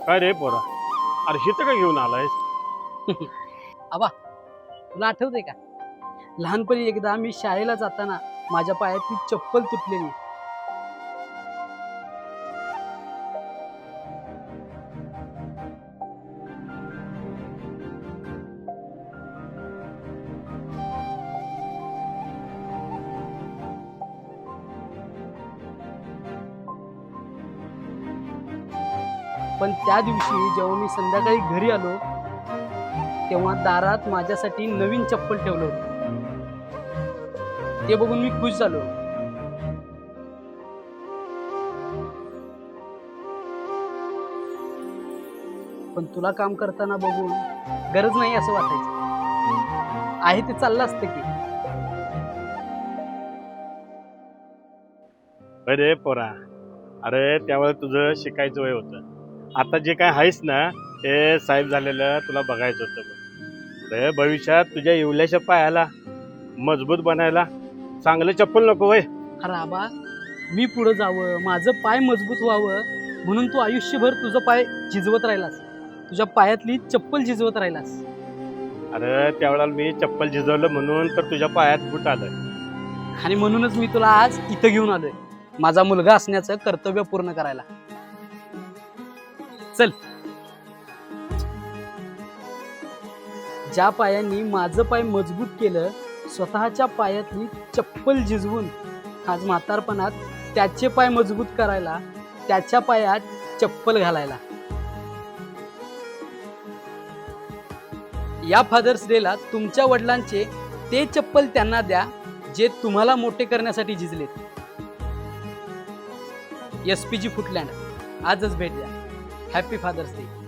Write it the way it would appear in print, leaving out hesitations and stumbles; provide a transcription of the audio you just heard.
काय रे पोरा, अरे हिथं काय घेऊन आलायस? आबा, तुला आठवतंय का लहानपणी एकदा मी शाळेला जाताना माझ्या पायातली चप्पल तुटलेली. पण त्या दिवशी जेव्हा मी संध्याकाळी घरी आलो तेव्हा दारात माझ्यासाठी नवीन चप्पल ठेवलं होतं. ते बघून मी खुश झालो. पण तुला काम करताना बघून गरज नाही असं वाटायचं. आहे ते चाललं असतं की. अरे पोरा, अरे त्यावेळेस तुझं शिकायचं वय होतं. आता जे काय आहेस ना ते साहेब झालेलं तुला बघायचं होतं बघ. अरे भविष्यात तुझ्या येवल्याच्या पायाला मजबूत बनायला चांगलं चप्पल नको वय. अरे आबा, मी पुढे जावं, माझं पाय मजबूत व्हावं म्हणून तू आयुष्यभर तुझं पाय झिजवत राहिलास, तुझ्या पायातली चप्पल झिजवत राहिलास. अरे त्यावेळेला मी चप्पल झिजवलं म्हणून तर तुझ्या पायात बूट आलं. आणि म्हणूनच मी तुला आज इथं घेऊन आलोय, माझा मुलगा असण्याचं कर्तव्य पूर्ण करायला. चल. ज्या पायांनी माझं पाय मजबूत केलं, स्वतःच्या पायातली चप्पल झिजवून आज म्हातारपणात त्याचे पाय मजबूत करायला, त्याच्या पायात चप्पल घालायला. या फादर्स डेला तुमच्या वडिलांचे ते चप्पल त्यांना द्या जे तुम्हाला मोठे करण्यासाठी झिजलेत. SPG फुटलँड, आजच भेट द्या. Happy father's day.